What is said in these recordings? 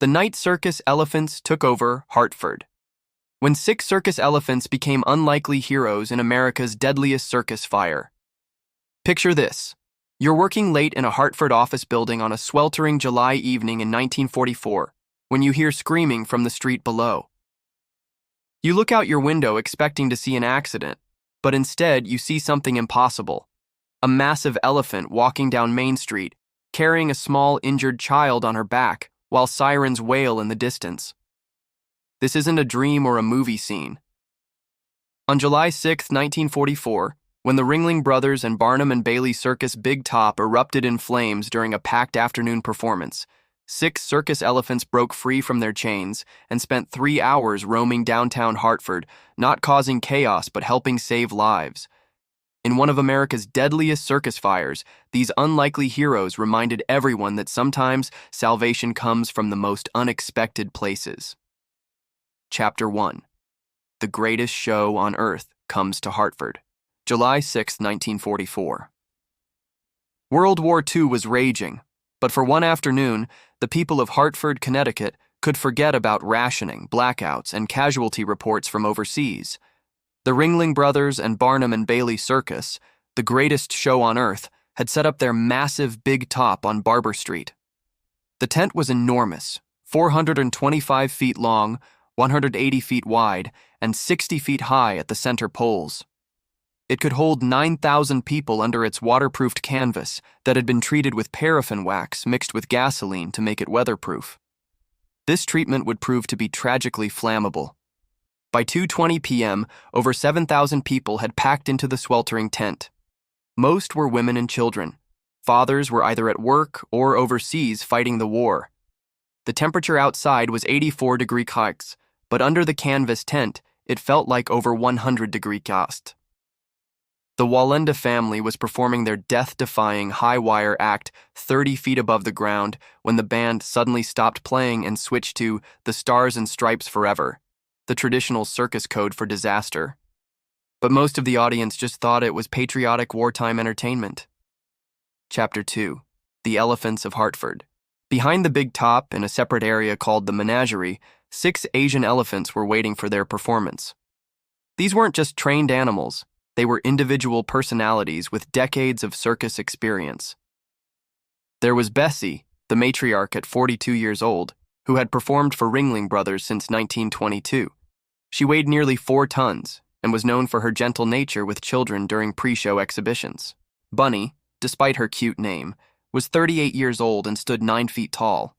the night circus elephants took over Hartford. When 6 circus elephants became unlikely heroes in America's deadliest circus fire. Picture this. You're working late in a Hartford office building on a sweltering July evening in 1944 when you hear screaming from the street below. You look out your window expecting to see an accident, but instead you see something impossible. A massive elephant walking down Main Street, carrying a small injured child on her back while sirens wail in the distance. This isn't a dream or a movie scene. On July 6, 1944, when the Ringling Brothers and Barnum and Bailey Circus Big Top erupted in flames during a packed afternoon performance, 6 circus elephants broke free from their chains and spent 3 hours roaming downtown Hartford, not causing chaos but helping save lives. In one of America's deadliest circus fires, these unlikely heroes reminded everyone that sometimes salvation comes from the most unexpected places. Chapter 1. The Greatest Show on Earth Comes to Hartford. July 6, 1944. World War II was raging, but for one afternoon, the people of Hartford, Connecticut could forget about rationing, blackouts, and casualty reports from overseas. The Ringling Brothers and Barnum and Bailey Circus, the greatest show on earth, had set up their massive Big Top on Barber Street. The tent was enormous, 425 feet long, 180 feet wide, and 60 feet high at the center poles. It could hold 9,000 people under its waterproofed canvas that had been treated with paraffin wax mixed with gasoline to make it weatherproof. This treatment would prove to be tragically flammable. By 2:20 p.m., over 7,000 people had packed into the sweltering tent. Most were women and children. Fathers were either at work or overseas fighting the war. The temperature outside was 84 degree Celsius, but under the canvas tent, it felt like over 100 degree Celsius. The Wallenda family was performing their death-defying high-wire act 30 feet above the ground when the band suddenly stopped playing and switched to The Stars and Stripes Forever, the traditional circus code for disaster. But most of the audience just thought it was patriotic wartime entertainment. Chapter 2. The Elephants of Hartford. Behind the Big Top, in a separate area called the Menagerie, 6 Asian elephants were waiting for their performance. These weren't just trained animals. They were individual personalities with decades of circus experience. There was Bessie, the matriarch at 42 years old, who had performed for Ringling Brothers since 1922. She weighed nearly 4 tons and was known for her gentle nature with children during pre-show exhibitions. Bunny, despite her cute name, was 38 years old and stood 9 feet tall.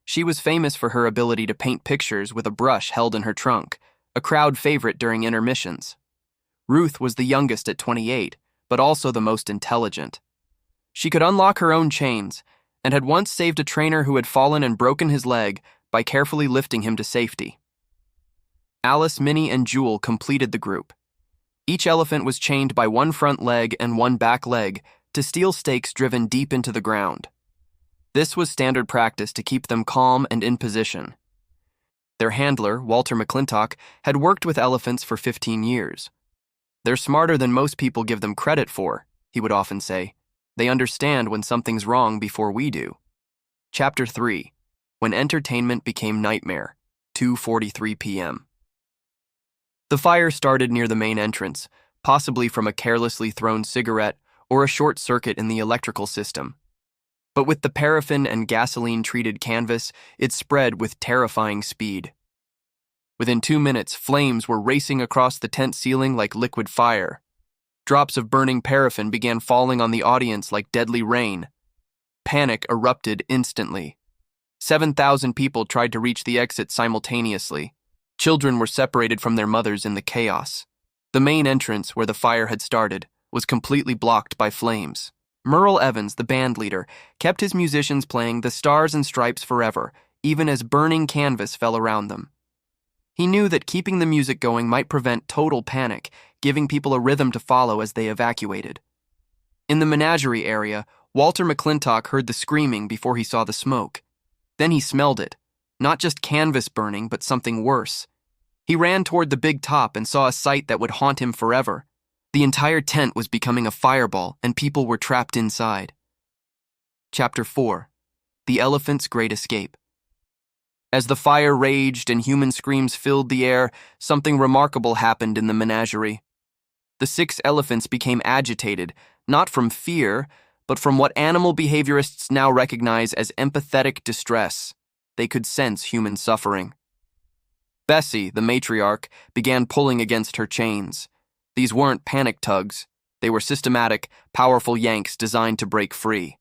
She was famous for her ability to paint pictures with a brush held in her trunk, a crowd favorite during intermissions. Ruth was the youngest at 28, but also the most intelligent. She could unlock her own chains and had once saved a trainer who had fallen and broken his leg by carefully lifting him to safety. Alice, Minnie, and Jewel completed the group. Each elephant was chained by one front leg and one back leg to steel stakes driven deep into the ground. This was standard practice to keep them calm and in position. Their handler, Walter McClintock, had worked with elephants for 15 years. "They're smarter than most people give them credit for," he would often say. "They understand when something's wrong before we do." Chapter 3. When Entertainment Became Nightmare, 2:43 p.m. The fire started near the main entrance, possibly from a carelessly thrown cigarette or a short circuit in the electrical system. But with the paraffin and gasoline-treated canvas, it spread with terrifying speed. Within 2 minutes, flames were racing across the tent ceiling like liquid fire. Drops of burning paraffin began falling on the audience like deadly rain. Panic erupted instantly. 7,000 people tried to reach the exit simultaneously. Children were separated from their mothers in the chaos. The main entrance, where the fire had started, was completely blocked by flames. Merle Evans, the band leader, kept his musicians playing The Stars and Stripes Forever, even as burning canvas fell around them. He knew that keeping the music going might prevent total panic, giving people a rhythm to follow as they evacuated. In the menagerie area, Walter McClintock heard the screaming before he saw the smoke. Then he smelled it, not just canvas burning, but something worse. He ran toward the Big Top and saw a sight that would haunt him forever. The entire tent was becoming a fireball, and people were trapped inside. Chapter 4. The Elephant's Great Escape. As the fire raged and human screams filled the air, something remarkable happened in the menagerie. The 6 elephants became agitated, not from fear, but from what animal behaviorists now recognize as empathetic distress. They could sense human suffering. Bessie, the matriarch, began pulling against her chains. These weren't panic tugs. They were systematic, powerful yanks designed to break free.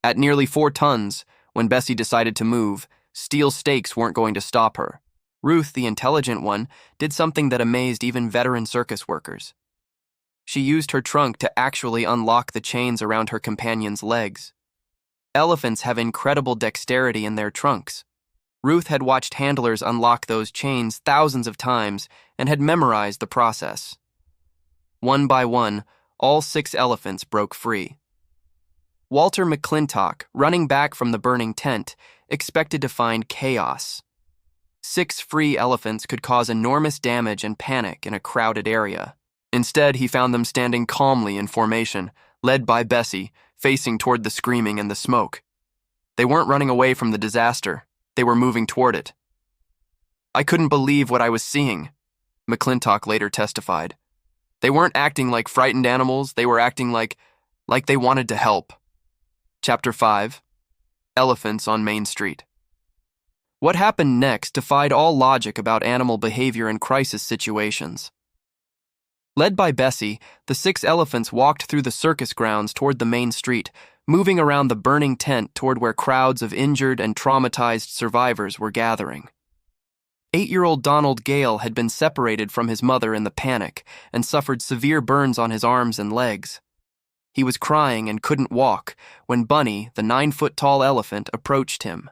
At nearly 4 tons, when Bessie decided to move, steel stakes weren't going to stop her. Ruth, the intelligent one, did something that amazed even veteran circus workers. She used her trunk to actually unlock the chains around her companion's legs. Elephants have incredible dexterity in their trunks. Ruth had watched handlers unlock those chains thousands of times and had memorized the process. One by one, all 6 elephants broke free. Walter McClintock, running back from the burning tent, expected to find chaos. 6 free elephants could cause enormous damage and panic in a crowded area. Instead, he found them standing calmly in formation, led by Bessie, facing toward the screaming and the smoke. They weren't running away from the disaster. They were moving toward it. "I couldn't believe what I was seeing," McClintock later testified. "They weren't acting like frightened animals. They were acting like they wanted to help." Chapter 5. Elephants on Main Street. What happened next defied all logic about animal behavior in crisis situations. Led by Bessie, the 6 elephants walked through the circus grounds toward the main street, moving around the burning tent toward where crowds of injured and traumatized survivors were gathering. 8-year-old Donald Gale had been separated from his mother in the panic and suffered severe burns on his arms and legs. He was crying and couldn't walk when Bunny, the 9-foot-tall elephant, approached him.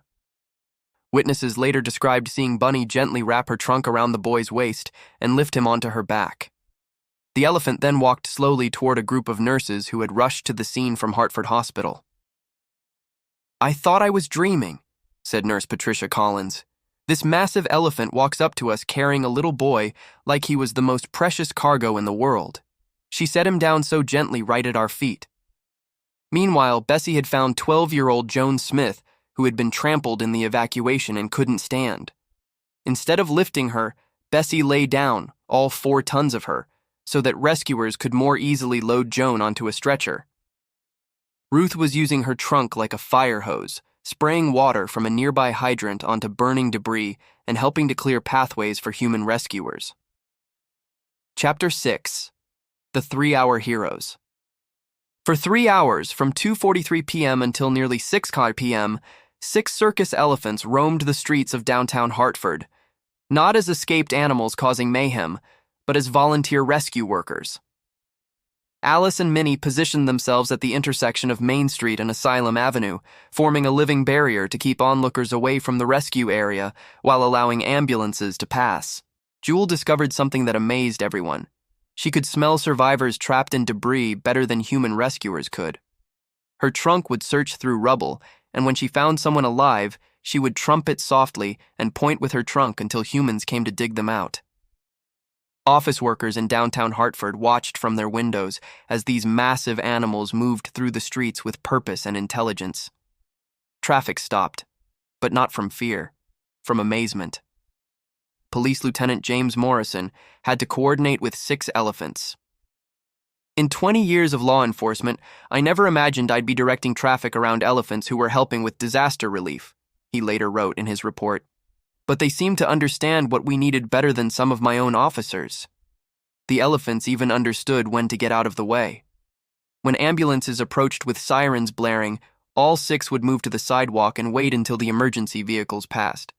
Witnesses later described seeing Bunny gently wrap her trunk around the boy's waist and lift him onto her back. The elephant then walked slowly toward a group of nurses who had rushed to the scene from Hartford Hospital. "I thought I was dreaming," said Nurse Patricia Collins. "This massive elephant walks up to us carrying a little boy like he was the most precious cargo in the world. She set him down so gently right at our feet." Meanwhile, Bessie had found 12-year-old Joan Smith, who had been trampled in the evacuation and couldn't stand. Instead of lifting her, Bessie lay down, all 4 tons of her, so that rescuers could more easily load Joan onto a stretcher. Ruth was using her trunk like a fire hose, spraying water from a nearby hydrant onto burning debris and helping to clear pathways for human rescuers. Chapter 6. The 3-Hour Heroes. For 3 hours, from 2:43 p.m. until nearly 6 p.m., 6 circus elephants roamed the streets of downtown Hartford, not as escaped animals causing mayhem, but as volunteer rescue workers. Alice and Minnie positioned themselves at the intersection of Main Street and Asylum Avenue, forming a living barrier to keep onlookers away from the rescue area while allowing ambulances to pass. Jewel discovered something that amazed everyone. She could smell survivors trapped in debris better than human rescuers could. Her trunk would search through rubble, and when she found someone alive, she would trumpet softly and point with her trunk until humans came to dig them out. Office workers in downtown Hartford watched from their windows as these massive animals moved through the streets with purpose and intelligence. Traffic stopped, but not from fear, from amazement. Police Lieutenant James Morrison had to coordinate with 6 elephants. "In 20 years of law enforcement, I never imagined I'd be directing traffic around elephants who were helping with disaster relief," he later wrote in his report. "But they seemed to understand what we needed better than some of my own officers. The elephants even understood when to get out of the way. When ambulances approached with sirens blaring, all 6 would move to the sidewalk and wait until the emergency vehicles passed."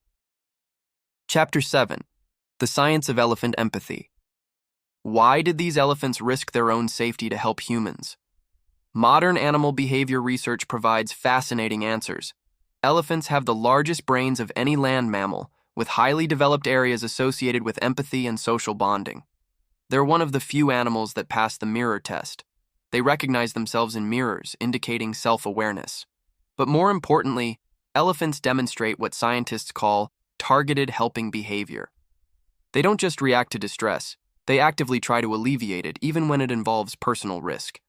Chapter 7. The Science of Elephant Empathy. Why did these elephants risk their own safety to help humans? Modern animal behavior research provides fascinating answers. Elephants have the largest brains of any land mammal, with highly developed areas associated with empathy and social bonding. They're one of the few animals that pass the mirror test. They recognize themselves in mirrors, indicating self-awareness. But more importantly, elephants demonstrate what scientists call targeted helping behavior. They don't just react to distress, they actively try to alleviate it even when it involves personal risk.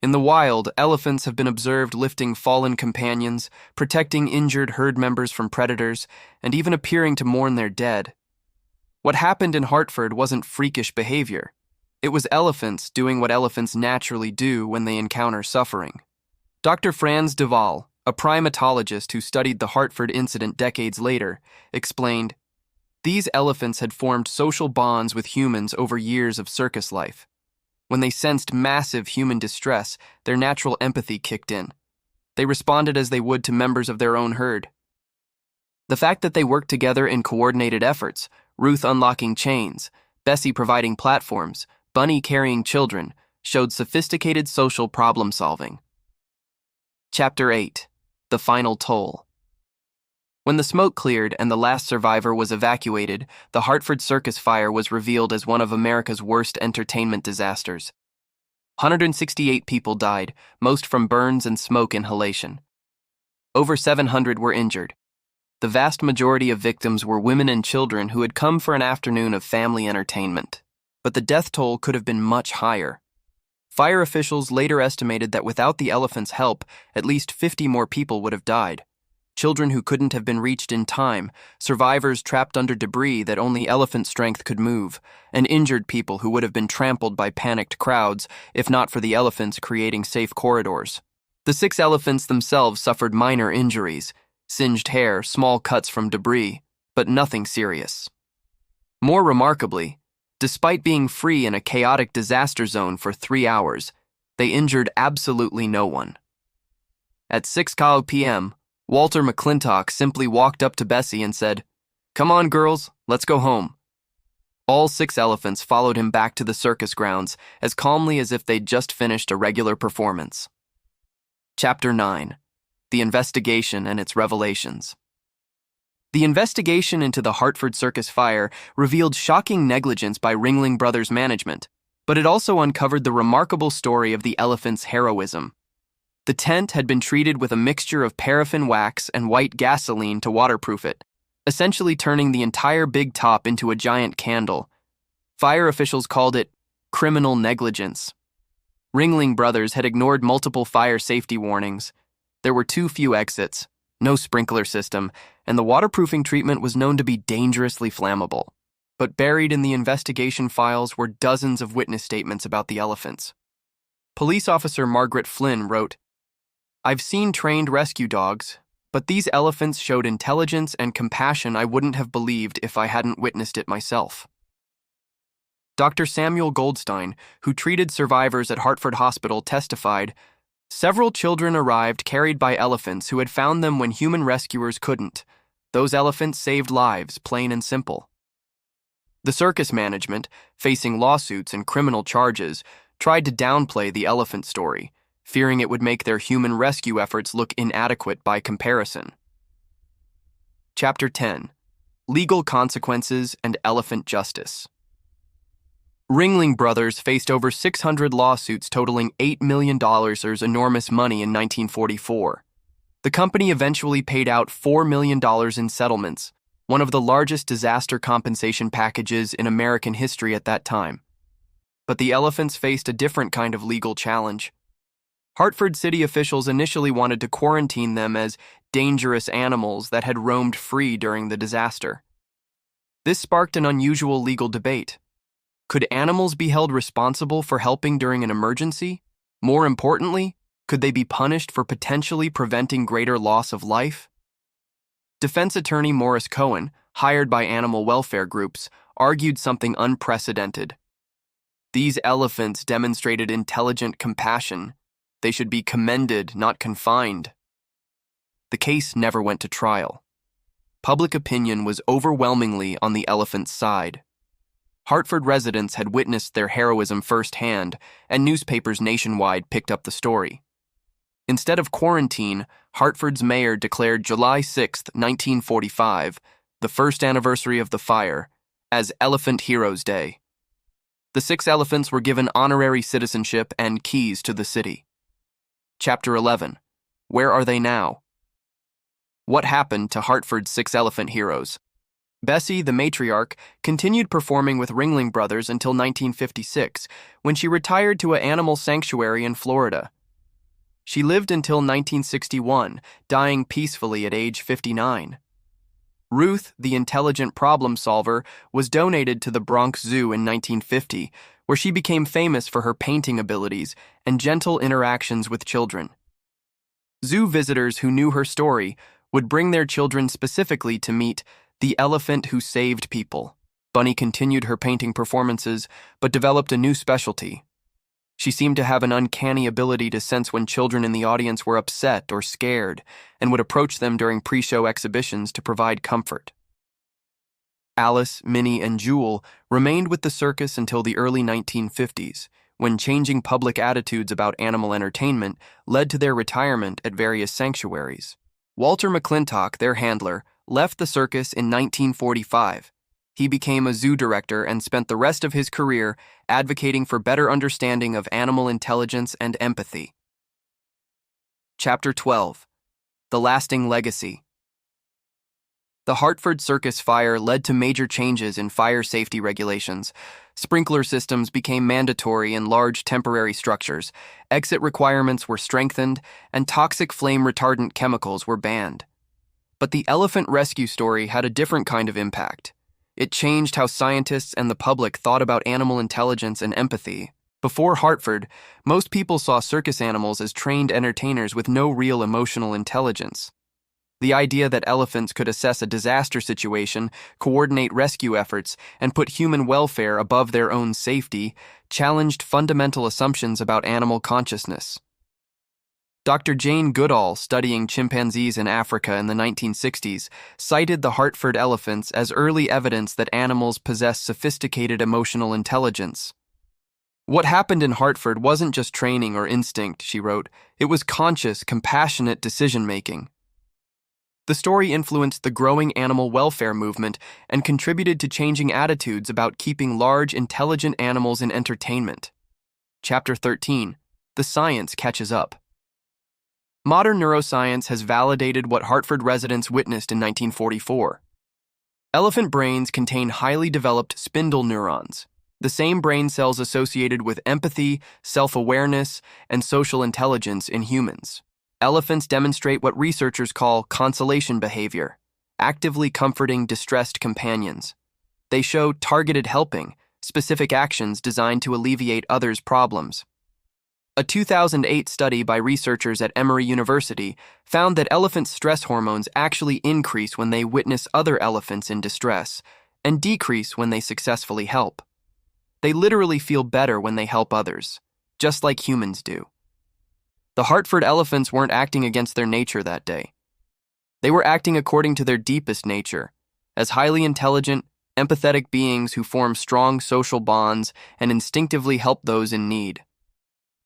In the wild, elephants have been observed lifting fallen companions, protecting injured herd members from predators, and even appearing to mourn their dead. What happened in Hartford wasn't freakish behavior. It was elephants doing what elephants naturally do when they encounter suffering. Dr. Franz de Waal, a primatologist who studied the Hartford incident decades later, explained, "These elephants had formed social bonds with humans over years of circus life. When they sensed massive human distress, their natural empathy kicked in. They responded as they would to members of their own herd. The fact that they worked together in coordinated efforts, Ruth unlocking chains, Bessie providing platforms, Bunny carrying children, showed sophisticated social problem solving." Chapter 8. The Final Toll. When the smoke cleared and the last survivor was evacuated, the Hartford Circus fire was revealed as one of America's worst entertainment disasters. 168 people died, most from burns and smoke inhalation. Over 700 were injured. The vast majority of victims were women and children who had come for an afternoon of family entertainment. But the death toll could have been much higher. Fire officials later estimated that without the elephants' help, at least 50 more people would have died. Children who couldn't have been reached in time, survivors trapped under debris that only elephant strength could move, and injured people who would have been trampled by panicked crowds if not for the elephants creating safe corridors. The 6 elephants themselves suffered minor injuries, singed hair, small cuts from debris, but nothing serious. More remarkably, despite being free in a chaotic disaster zone for 3 hours, they injured absolutely no one. At 6 p.m., Walter McClintock simply walked up to Bessie and said, "Come on, girls, let's go home." All 6 elephants followed him back to the circus grounds as calmly as if they'd just finished a regular performance. Chapter 9. The Investigation and Its Revelations. The investigation into the Hartford Circus fire revealed shocking negligence by Ringling Brothers management, but it also uncovered the remarkable story of the elephants' heroism. The tent had been treated with a mixture of paraffin wax and white gasoline to waterproof it, essentially turning the entire big top into a giant candle. Fire officials called it criminal negligence. Ringling Brothers had ignored multiple fire safety warnings. There were too few exits, no sprinkler system, and the waterproofing treatment was known to be dangerously flammable. But buried in the investigation files were dozens of witness statements about the elephants. Police officer Margaret Flynn wrote, "I've seen trained rescue dogs, but these elephants showed intelligence and compassion I wouldn't have believed if I hadn't witnessed it myself." Dr. Samuel Goldstein, who treated survivors at Hartford Hospital, testified, "Several children arrived carried by elephants who had found them when human rescuers couldn't. Those elephants saved lives, plain and simple." The circus management, facing lawsuits and criminal charges, tried to downplay the elephant story, fearing it would make their human rescue efforts look inadequate by comparison. Chapter 10. Legal Consequences and Elephant Justice. Ringling Brothers faced over 600 lawsuits totaling $8 million or enormous money in 1944. The company eventually paid out $4 million in settlements, one of the largest disaster compensation packages in American history at that time. But the elephants faced a different kind of legal challenge. Hartford city officials initially wanted to quarantine them as dangerous animals that had roamed free during the disaster. This sparked an unusual legal debate. Could animals be held responsible for helping during an emergency? More importantly, could they be punished for potentially preventing greater loss of life? Defense attorney Morris Cohen, hired by animal welfare groups, argued something unprecedented. These elephants demonstrated intelligent compassion. They should be commended, not confined. The case never went to trial. Public opinion was overwhelmingly on the elephant's side. Hartford residents had witnessed their heroism firsthand, and newspapers nationwide picked up the story. Instead of quarantine, Hartford's mayor declared July 6, 1945, the first anniversary of the fire, as Elephant Heroes Day. The 6 elephants were given honorary citizenship and keys to the city. Chapter 11. Where are they now? What happened to Hartford's 6 elephant heroes? Bessie, the matriarch, continued performing with Ringling Brothers until 1956, when she retired to an animal sanctuary in Florida. She lived until 1961, dying peacefully at age 59. Ruth, the intelligent problem solver, was donated to the Bronx Zoo in 1950, where she became famous for her painting abilities and gentle interactions with children. Zoo visitors who knew her story would bring their children specifically to meet the elephant who saved people. Bunny continued her painting performances, but developed a new specialty. She seemed to have an uncanny ability to sense when children in the audience were upset or scared, and would approach them during pre-show exhibitions to provide comfort. Alice, Minnie, and Jewel remained with the circus until the early 1950s, when changing public attitudes about animal entertainment led to their retirement at various sanctuaries. Walter McClintock, their handler, left the circus in 1945. He became a zoo director and spent the rest of his career advocating for better understanding of animal intelligence and empathy. Chapter 12. The Lasting Legacy. The Hartford Circus fire led to major changes in fire safety regulations. Sprinkler systems became mandatory in large temporary structures, exit requirements were strengthened, and toxic flame retardant chemicals were banned. But the elephant rescue story had a different kind of impact. It changed how scientists and the public thought about animal intelligence and empathy. Before Hartford, most people saw circus animals as trained entertainers with no real emotional intelligence. The idea that elephants could assess a disaster situation, coordinate rescue efforts, and put human welfare above their own safety challenged fundamental assumptions about animal consciousness. Dr. Jane Goodall, studying chimpanzees in Africa in the 1960s, cited the Hartford elephants as early evidence that animals possess sophisticated emotional intelligence. What happened in Hartford wasn't just training or instinct, she wrote. It was conscious, compassionate decision-making. The story influenced the growing animal welfare movement and contributed to changing attitudes about keeping large, intelligent animals in entertainment. Chapter 13. The Science Catches Up. Modern neuroscience has validated what Hartford residents witnessed in 1944. Elephant brains contain highly developed spindle neurons, the same brain cells associated with empathy, self-awareness, and social intelligence in humans. Elephants demonstrate what researchers call consolation behavior, actively comforting distressed companions. They show targeted helping, specific actions designed to alleviate others' problems. A 2008 study by researchers at Emory University found that elephants' stress hormones actually increase when they witness other elephants in distress and decrease when they successfully help. They literally feel better when they help others, just like humans do. The Hartford elephants weren't acting against their nature that day. They were acting according to their deepest nature, as highly intelligent, empathetic beings who form strong social bonds and instinctively help those in need.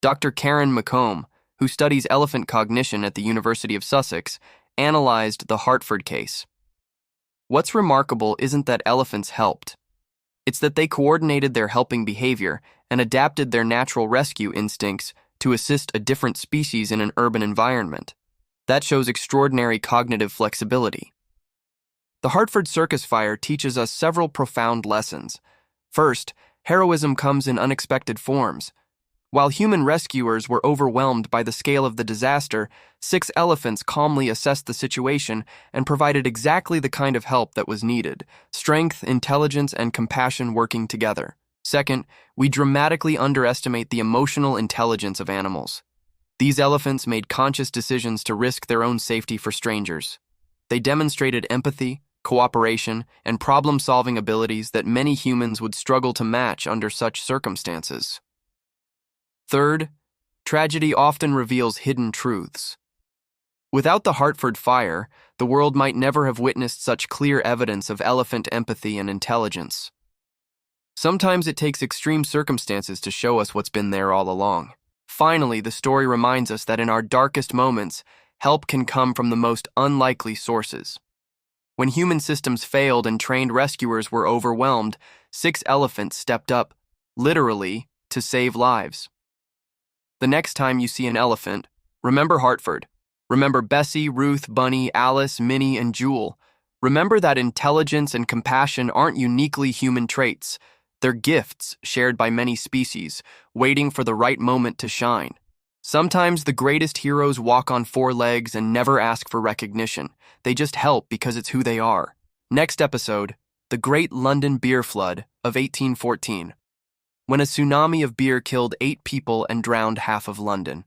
Dr. Karen McComb, who studies elephant cognition at the University of Sussex, analyzed the Hartford case. What's remarkable isn't that elephants helped. It's that they coordinated their helping behavior and adapted their natural rescue instincts to assist a different species in an urban environment. That shows extraordinary cognitive flexibility. The Hartford Circus fire teaches us several profound lessons. First, heroism comes in unexpected forms. While human rescuers were overwhelmed by the scale of the disaster, 6 elephants calmly assessed the situation and provided exactly the kind of help that was needed: strength, intelligence, and compassion working together. Second, we dramatically underestimate the emotional intelligence of animals. These elephants made conscious decisions to risk their own safety for strangers. They demonstrated empathy, cooperation, and problem-solving abilities that many humans would struggle to match under such circumstances. Third, tragedy often reveals hidden truths. Without the Hartford fire, the world might never have witnessed such clear evidence of elephant empathy and intelligence. Sometimes it takes extreme circumstances to show us what's been there all along. Finally, the story reminds us that in our darkest moments, help can come from the most unlikely sources. When human systems failed and trained rescuers were overwhelmed, 6 elephants stepped up, literally, to save lives. The next time you see an elephant, remember Hartford. Remember Bessie, Ruth, Bunny, Alice, Minnie, and Jewel. Remember that intelligence and compassion aren't uniquely human traits. They're gifts shared by many species, waiting for the right moment to shine. Sometimes the greatest heroes walk on four legs and never ask for recognition. They just help because it's who they are. Next episode, the Great London Beer Flood of 1814. When a tsunami of beer killed 8 people and drowned half of London.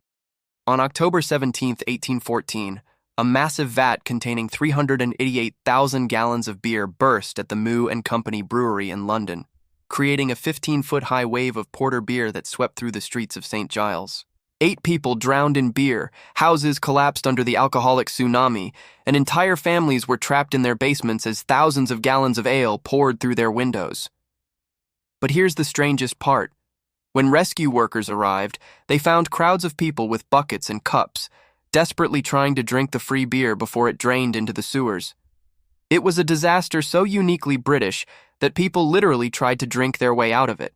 On October 17, 1814, a massive vat containing 388,000 gallons of beer burst at the Moo and Company Brewery in London, creating a 15-foot-high wave of porter beer that swept through the streets of St. Giles. 8 people drowned in beer, houses collapsed under the alcoholic tsunami, and entire families were trapped in their basements as thousands of gallons of ale poured through their windows. But here's the strangest part. When rescue workers arrived, they found crowds of people with buckets and cups, desperately trying to drink the free beer before it drained into the sewers. It was a disaster so uniquely British that people literally tried to drink their way out of it.